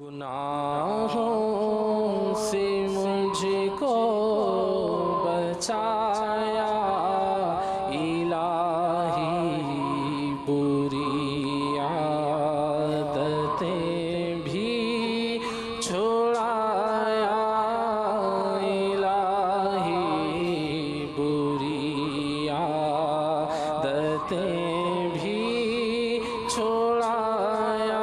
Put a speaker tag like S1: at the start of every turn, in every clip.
S1: گناہوں سے مجھ کو بچایا الہی، بری عادتیں بھی چھڑایا الہی، بری عادتیں بھی چھڑایا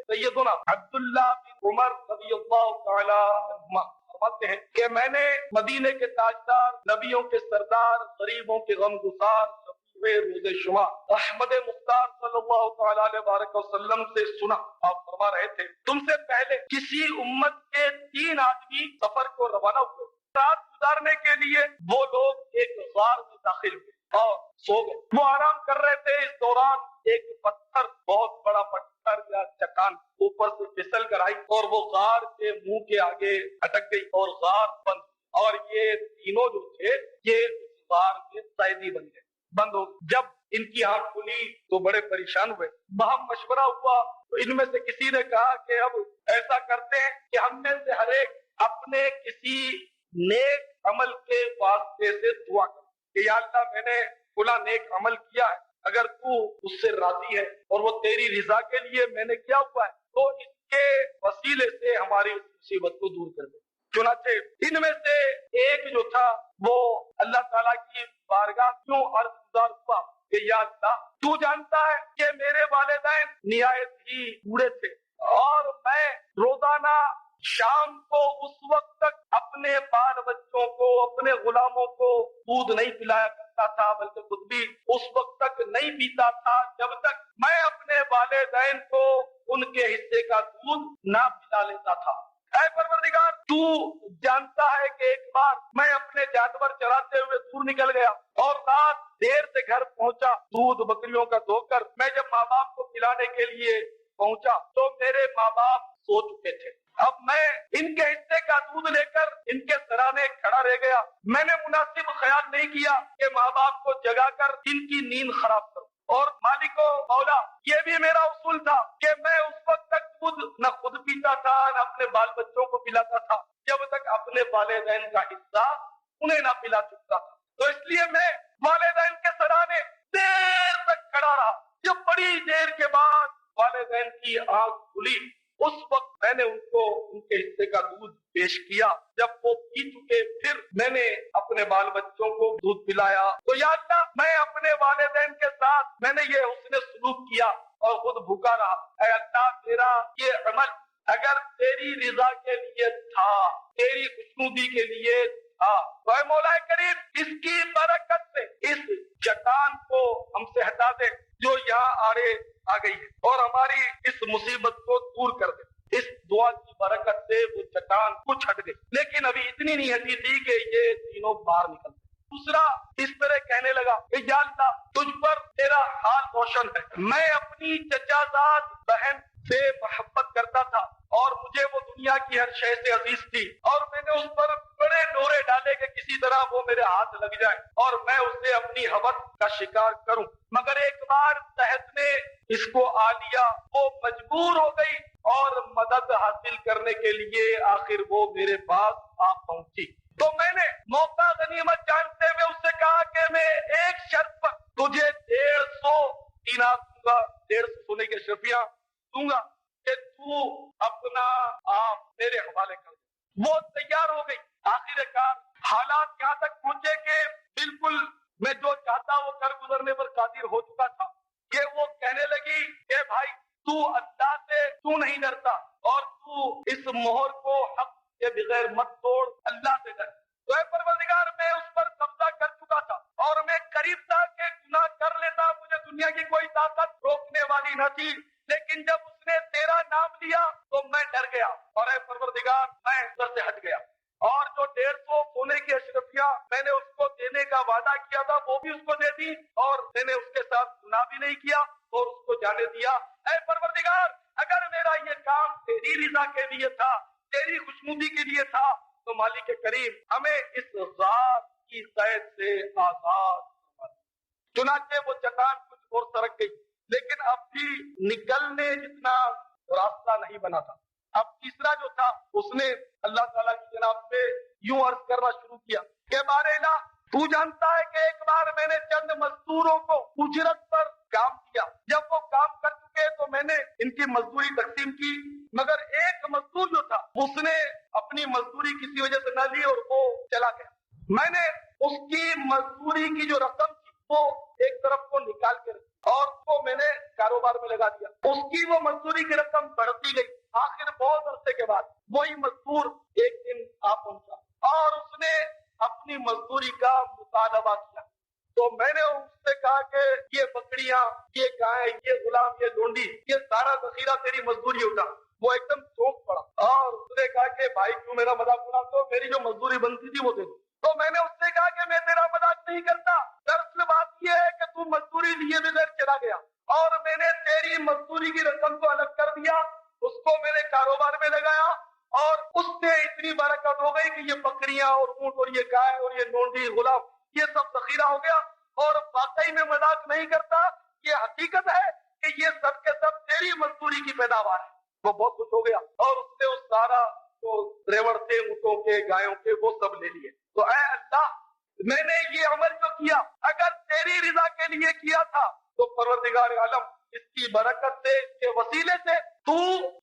S2: سیدنا عبداللہ بن عمر رضی اللہ تعالی عنہما فرماتے ہیں کہ میں نے مدینے کے تاجدار، نبیوں کے سردار، غریبوں کے غمگسار، روز شما احمد مختار صلی اللہ تعالی علیہ وآلہ وسلم سے سنا، آپ فرما رہے تھے تم سے پہلے کسی امت کے 3 آدمی سفر کو روانہ ہوئے، رات گزارنے کے لیے وہ لوگ ایک غار میں داخل ہوئے اور سو گئے۔ وہ آرام کر رہے تھے، اس دوران ایک پتھر، بہت بڑا پتھر یا چٹان اوپر سے پھسل کر آئی اور وہ غار کے منہ کے آگے اٹک گئی اور غار بند، اور یہ تینوں جو تھے یہ اس غار میں قیدی بن گئے، بند ہو گئے۔ جب ان کی آنکھ کھلی تو بڑے پریشان ہوئے، باہم مشورہ ہوا تو ان میں سے کسی نے کہا کہ اب ایسا کرتے ہیں کہ ہم میں سے ہر ایک اپنے کسی نیک عمل کے واسطے سے دعا کرے کہ یا اللہ میں نے فلاں نیک عمل کیا ہے، اگر تو اس سے راضی ہے اور وہ تیری رضا کے لیے میں نے کیا ہوا ہے تو اس کے وسیلے سے ہماری اس مصیبت کو دور کر دے۔ چنانچہ ان میں سے ایک جو تھا وہ اللہ تعالیٰ کی بارگاہ کیوں عرض گزار ہوا کہ یا اللہ تو جانتا ہے کہ میرے والدین نہایت ہی بوڑھے تھے اور میں روزانہ شام کو اس وقت تک اپنے بال بچوں کو، اپنے غلاموں کو دودھ نہیں پلایا کرتا تھا، بلکہ خود بھی اس وقت تک نہیں پیتا تھا جب تک میں اپنے والدین کو ان کے حصے کا دودھ نہ پلا لیتا تھا۔ اے پروردگار تو جانتا ہے کہ ایک بار میں اپنے جانور چراتے ہوئے دور نکل گیا اور رات دیر سے گھر پہنچا، دودھ بکریوں کا دھو کر میں جب ماں باپ کو پلانے کے لیے پہنچا تو میرے ماں باپ سو چکے تھے۔ اب میں ان کے حصے کا دودھ لے کر ان کے سرانے کھڑا رہ گیا، میں نے مناسب خیال نہیں کیا کہ ماں باپ کو جگا کر ان کی نیند خراب کروں، اور مالک و مولا یہ بھی میرا اصول تھا کہ میں اس وقت تک خود نہ خود پیتا تھا نہ اپنے بال بچوں کو پلاتا تھا جب تک اپنے والدین کا حصہ انہیں نہ پلا چکتا تھا، تو اس لیے میں والدین کے سرانے دیر تک کھڑا رہا۔ جب بڑی دیر کے بعد والدین کی آنکھ کھلی اس وقت میں نے ان کو ان کے حصے کا دودھ پیش کیا، جب وہ پی چکے پھر میں نے اپنے بال بچوں کو دودھ پلایا، تو یا اللہ میں اپنے والدین کے ساتھ میں نے یہ حسن سلوک کیا اور خود بھوکا رہا، اے اللہ میرا یہ عمل اگر تیری رضا کے لیے تھا، تیری خوشنودی کے لیے تھا تو اے مولا کریم اس کی برکت سے اس چٹان کو ہم سے ہٹا دے جو یہاں آڑے آ گئی ہے اور ہماری اس مصیبت کو دور کر دے۔ اس دعا کی برکت سے وہ چٹان کچھ ہٹ گئی، لیکن ابھی اتنی نہیں ہٹی تھی کہ یہ تینوں باہر نکل گئے۔ دوسرا اس طرح کہنے لگا کہ یا اللہ تجھ پر تیرا حال روشن ہے، میں اپنی چچا زاد بہن سے محبت کرتا تھا اور مجھے وہ دنیا کی ہر شے سے عزیز تھی، اور میں نے اس پر بڑے ڈورے ڈالے کہ کسی طرح وہ میرے ہاتھ لگ جائے اور میں اسے اپنی حوث کا شکار کروں، مگر ایک بار صحت نے اس کو آ لیا، وہ مجبور ہو گئی اور مدد حاصل کرنے کے لیے آخر وہ میرے پاس آ پہنچی، تو میں نے موقع غنیمت جانتے ہوئے اس سے کہا کہ میں ایک شرط پر تجھے 150 دینار دوں گا، 150 سونے کے اشرفیاں دوں گا کہ تو اپنا آپ میرے حوالے کر دے۔ وہ تیار ہو گئی۔ آخر کار حالات یہاں تک پہنچے کہ بالکل میں جو چاہتا وہ کر گزرنے پر قادر ہو چکا تھا کہ وہ کہنے لگی کہ بھائی تو اللہ سے کیوں نہیں ڈرتا اور تو اس مہر کو حق کے بغیر مت توڑ، اللہ سے ڈر۔ تو اے پروردگار میں اس پر قبضہ کر چکا تھا اور میں قریب تھا کہ گناہ کر لیتا، مجھے دنیا کی کوئی طاقت روکنے والی نہ تھی، لیکن جب اس نے تیرا نام لیا تو میں ڈر گیا اور اے پروردگار میں ادھر سے ہٹ گیا، اور جو 150 سونے کی اشرفیاں میں نے اس کو دینے کا وعدہ کیا تھا وہ بھی اس کو دے دی، اور میں نے اس کے ساتھ گناہ بھی نہیں کیا اور اس کو جانے دیا۔ اے پروردگار اگر میرا یہ کام تیری رضا کے لیے تھا، تیری خوشنودی کے لیے تھا تو مالک کریم ہمیں اس غار کی قید سے آزاد فرما۔ چنانچہ وہ چٹان کچھ اور سرک گئی لیکن اب بھی نکلنے جتنا راستہ نہیں بنا تھا. اب تیسرا جو تھا اس نے اللہ تعالیٰ کی جناب پہ یوں عرض کرنا شروع کیا کہ بار الہ تو جانتا ہے کہ ایک بار میں نے چند مزدوروں کو اجرت پر کام کیا. جب وہ کام کر چکے تو میں نے ان کی مزدوری تقسیم کی, مگر ایک مزدور جو تھا اس نے اپنی مزدوری کسی وجہ سے نہ لی اور وہ چلا گیا. میں نے اس کی مزدوری کی جو رقم تھی وہ ایک طرف کو نکال کر اور وہ میں نے کاروبار میں لگا دیا. اس کی وہ مزدوری کی رقم بڑھتی گئی. آخر بہت عرصے کے بعد وہی مزدور ایک دن آ پہنچا اور اس نے اپنی مزدوری کا مطالبہ کیا. تو میں نے اس سے کہا کہ یہ بکریاں, یہ گائے, یہ غلام, یہ لونڈی, یہ سارا ذخیرہ تیری مزدوری اٹھا. وہ ایک دم چونک پڑا اور اس نے کہا کہ بھائی کیوں میرا مذاق اڑاتے ہو, میری جو مزدوری بنتی تھی وہ دے دو. تو میں نے اس سے کہا کہ میں تیرا مذاق نہیں کرتا, دراصل بات یہ ہے کہ تو مزدوری لیے بغیر چلا گیا اور میں نے تیری مزدوری کی رقم کو الگ کر دیا, اس کو میں نے کاروبار میں لگایا اور اس سے اتنی برکت ہو گئی کہ یہ بکریاں اور اونٹ اور یہ گائے اور یہ لونڈی غلام یہ سب ذخیرہ ہو گیا. اور واقعی میں مذاق نہیں کرتا, یہ حقیقت ہے کہ یہ سب کے سب تیری مزدوری کی پیداوار ہے. وہ بہت خوش ہو گیا اور اس نے اس سارا جو ریوڑ تھے اونٹوں کے, گایوں کے, وہ سب لے لیے. تو اے اللہ, میں نے یہ عمل جو کیا اگر تیری رضا کے لیے کیا تھا تو پروردگار عالم اس کی برکت سے, اس کے وسیلے سے تو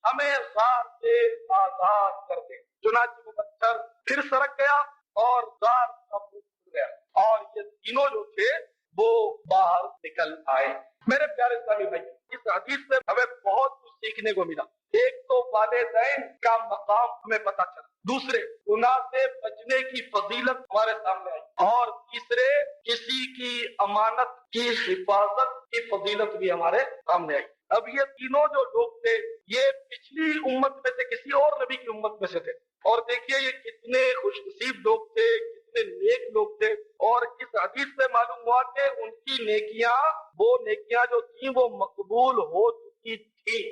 S2: ہمیں غار سے آزاد کر دے. چنانچہ وہ پتھر پھر سرک گیا اور غار کا منہ کھل گیا اور یہ تینوں جو تھے وہ باہر نکل آئے. میرے پیارے اسلامی بھائی, اس حدیث سے ہمیں بہت کچھ سیکھنے کو ملا. ایک تو والدین کا مقام ہمیں پتہ چلا, دوسرے گناہ سے بچنے کی فضیلت ہمارے سامنے آئی, اور تیسرے کسی کی امانت کی حفاظت کی فضیلت بھی ہمارے سامنے آئی. اب یہ تینوں جو لوگ تھے یہ پچھلی امت میں سے کسی اور نبی کی امت میں سے تھے, اور دیکھیے یہ کتنے خوش نصیب لوگ تھے, کتنے نیک لوگ تھے. اور اس حدیث سے معلوم ہوا کہ ان کی نیکیاں, وہ نیکیاں جو تھیں وہ مقبول ہو چکی تھی.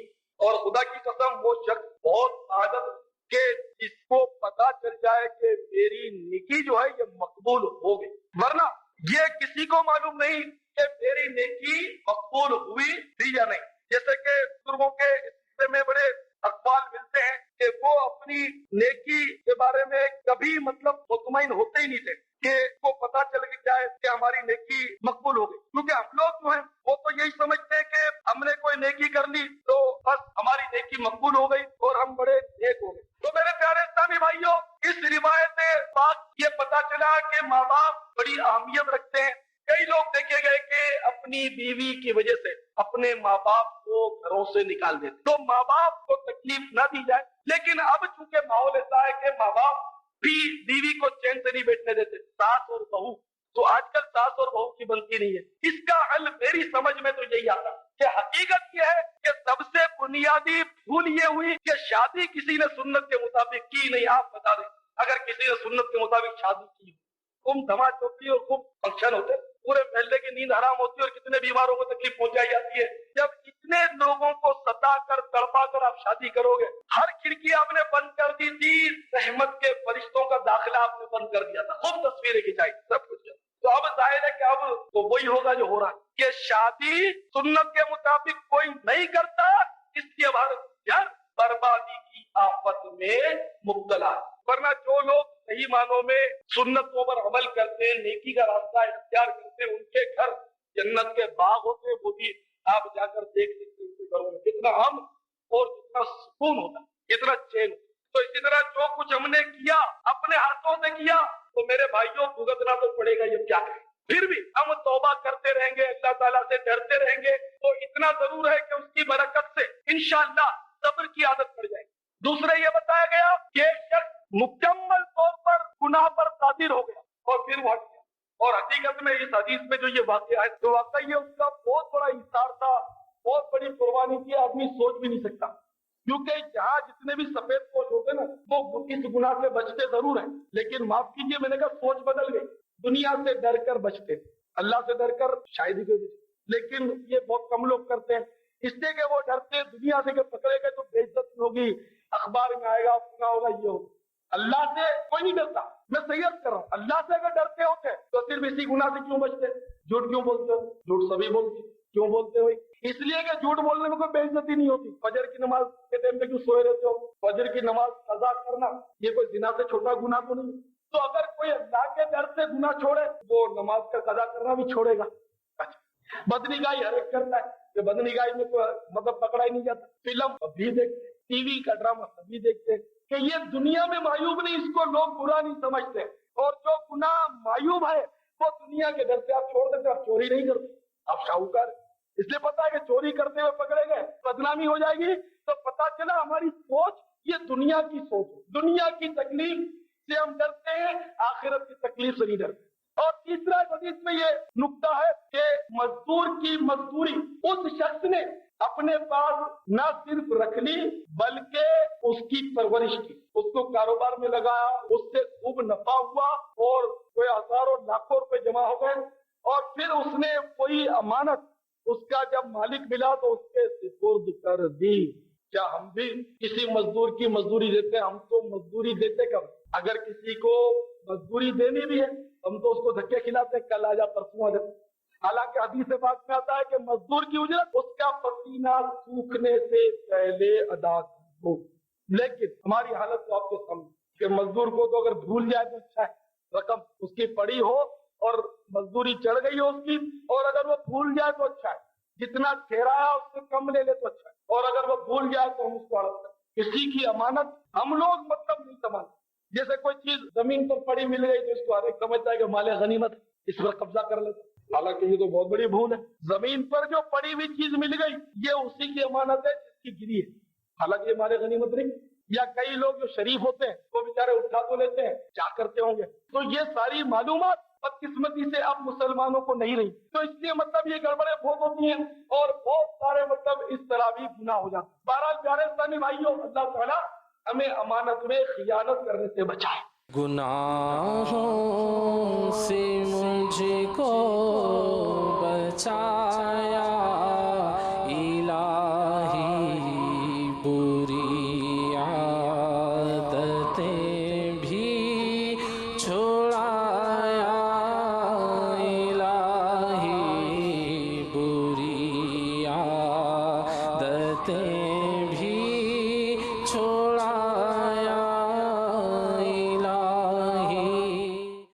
S2: اور خدا کی قسم وہ شخص بہت عادت کہ جس کو پتا چل جائے کہ میری نیکی جو ہے یہ مقبول ہو گئی, ورنہ یہ کسی کو معلوم نہیں کہ میری نیکی مقبول ہوئی تھی یا نہیں. جیسے کہ بزرگوں کے حصے میں بڑے اقوال ملتے ہیں کہ وہ اپنی نیکی کے بارے میں کبھی مطمئن ہوتے ہی نہیں تھے کہ وہ پتا چل جائے کہ ہماری نیکی مقبول ہو گئی. کیونکہ ہم لوگ جو ہیں وہ تو یہی سمجھتے ہیں کہ ہم نے کوئی نیکی کر لی تو بس ہماری نیکی مقبول ہو گئی اور ہم بڑے نیک ہو گئے. تو میرے پیارے اسلامی بھائیوں, اس روایت پاک یہ پتا چلا کہ ماں باپ بڑی اہمیت رکھتے ہیں. کئی لوگ دیکھے گئے کہ اپنی بیوی کی وجہ سے اپنے ماں باپ کو گھروں سے نکال دیتے تو ماں باپ کو تکلیف نہ دی جائے. لیکن اب چونکہ ماحول ایسا ہے کہ ماں باپ بھی بیوی کو چین سے نہیں بیٹھنے دیتے, ساس اور بہو, تو آج کل ساس اور بہو کی بنتی نہیں ہے. اس کا حل میری سمجھ میں تو یہی آتا کہ حقیقت یہ ہے کہ سب سے بنیادی بھول یہ ہوئی کہ شادی کسی نے سنت کے مطابق کی نہیں. آپ بتا دیں اگر کسی نے سنت کے مطابق شادی کی, خوب دھماک ہوتی ہے اور خوب فنکشن ہوتے, پورے محلے کی نیند حرام ہوتی ہے اور کتنے بیماروں کو تکلیف پہنچائی جاتی ہے. جب اتنے لوگوں کو ستا کر تڑپا کر آپ شادی کرو گے, ہر کھڑکی آپ نے بند کر دی تھی, رحمت کے فرشتوں کا داخلہ آپ نے بند کر دیا تھا, خوب تصویریں کھنچائی, سب کچھ. تو اب ظاہر ہے کہ اب تو وہی ہوگا جو ہو رہا ہے کہ شادی سنت کے مطابق کوئی نہیں کرتا, اس لیے بھارت بربادی کی آفت میں مبتلا. ورنہ جو لوگ صحیح معنوں میں سنتوں پر عمل کرتے ہیں, نیکی کا راستہ اختیار کرتے ہیں, ان کے گھر جنت کے باغ ہوتے ہیں. وہ بھی آپ جا کر دیکھ سکتے ہیں ان کے گھروں میں کتنا امن اور کتنا سکون ہوتا ہے, کتنا چین. تو اسی طرح جو کچھ ہم نے کیا اپنے ہاتھوں سے کیا تو میرے بھائیوں بھگتنا تو پڑے گا. یہ کیا کریں, پھر بھی ہم توبہ کرتے رہیں گے, اللہ تعالیٰ سے ڈرتے رہیں گے, تو اتنا ضرور ہے کہ اس کی برکت سے انشاءاللہ صبر کی عادت پڑ جائے گی. دوسرے یہ بتایا گیا کہ شخص مکمل طور پر گناہ پر قادر ہو گیا اور پھر وہ ہٹ گیا. اور حقیقت میں اس حدیث میں جو یہ واقعہ ہے تو واقعی یہ اس کا بہت بڑا اثار تھا, بہت بڑی قربانی تھی, آدمی سوچ بھی نہیں سکتا. کیونکہ یہاں جتنے بھی سفید پوش ہوتے نا وہ اس گناہ سے بچتے ضرور ہیں, لیکن معاف کیجیے میں نے کہا سوچ بدل گئی. دنیا سے ڈر کر بچتے, اللہ سے ڈر کر شاید ہی کوئی, لیکن یہ بہت کم لوگ کرتے ہیں. اس لیے کہ وہ ڈرتے دنیا سے کہ پکڑے گئے تو بے عزت ہوگی, اخبار میں آئے گا, اپنا ہوگا, یہ ہوگا. اللہ سے کوئی نہیں ڈرتا. میں صحیح کر رہا ہوں, اللہ سے اگر ڈرتے ہوتے تو صرف اسی گناہ سے کیوں بچتے, جھوٹ کیوں بولتے, جھوٹ سبھی بولتے, کیوں بولتے ہو؟ اس لیے کہ جھوٹ بولنے میں کوئی بے عزتی نہیں ہوتی. فجر کی نماز کے ٹائم پہ کیوں سوئے رہتے ہو؟ فجر کی نماز قضا کرنا یہ کوئی زنا سے چھوٹا گناہ تو نہیں. تو اگر کوئی اللہ کے ڈر سے گناہ چھوڑے وہ نماز کا قضا کرنا بھی چھوڑے گا. اچھا بدنگاہی ہر ایک کرتا ہے کہ بدنگاہی میں کوئی مطلب پکڑا ہی نہیں جاتا. فلم بھی دیکھتے, ٹی وی کا ڈرامہ بھی دیکھتے کہ یہ دنیا میں معیوب نہیں, اس کو لوگ برا نہیں سمجھتے. اور جو گناہ معیوب ہے وہ دنیا کے ڈر سے آپ چھوڑ دیتے, آپ چوری نہیں کرتے, آپ شاہوکار. اس لیے پتا ہے کہ چوری کرتے ہوئے پکڑے گئے بدنامی ہو جائے گی, تو پتا چلا ہماری سوچ یہ دنیا کی سوچ ہے. دنیا کی تکلیف سے ہم ڈرتے ہیں, آخرت کی تکلیف سے نہیں ڈرتے. اور تیسرا حدیث میں یہ نکتہ ہے کہ مزدور کی مزدوری اس شخص نے اپنے پاس نہ صرف رکھ لی بلکہ اس کی پرورش کی, اس کو کاروبار میں لگایا, اس سے خوب نفع ہوا اور کوئی ہزاروں لاکھوں روپے جمع ہو گئے, اور پھر اس نے کوئی امانت اس کا جب مالک ملا تو اس کے سپرد کر دی. کیا ہم بھی کسی مزدور کی مزدوری دیتے ہیں؟ ہم تو مزدوری دیتے کم. اگر کسی کو مزدوری دینی بھی ہے ہم تو اس کو دھکے کھلاتے ہیں, کل آ جا پرسوں آ جا. حالانکہ حدیث پاک میں آتا ہے کہ مزدور کی اجرت اس کا پسینہ سوکھنے سے پہلے ادا ہو. لیکن ہماری حالت تو آپ کے سامنے کہ مزدور کو تو اگر بھول جائے تو اچھا ہے, رقم اس کی پڑی ہو اور مزدوری چڑھ گئی ہو اس کی, اور اگر وہ بھول جائے تو اچھا ہے, جتنا ٹھہرایا اس سے کم لے لے تو اچھا ہے, اور اگر وہ بھول جائے تو ہم اس کو عرض کریں. کسی کی امانت ہم لوگ مطلب نہیں سمجھتے. جیسے کوئی چیز زمین پر پڑی مل گئی تو اس کو ہر ایک سمجھتا ہے کہ مال غنیمت, اس پر قبضہ کر لیتا. حالانکہ یہ تو بہت بڑی بھول ہے. زمین پر جو پڑی ہوئی چیز مل گئی یہ اسی کی امانت ہے جس کی گری ہے, حالانکہ یہ مال غنیمت نہیں. یا کئی لوگ جو شریف ہوتے ہیں وہ بیچارے اٹھا تو لیتے ہیں, کیا کرتے ہوں گے. تو یہ ساری معلومات بدقسمتی سے اب مسلمانوں کو نہیں رہی, تو اس لیے مطلب یہ گڑبڑیں بہت ہوتی ہیں اور بہت سارے مطلب اس طرح بھی گناہ ہو جاتے ہیں. بہرحال پیارے اسلامی بھائیوں, اللہ تعالیٰ ہمیں امانت میں خیانت کرنے سے بچائے.
S1: گناہوں سے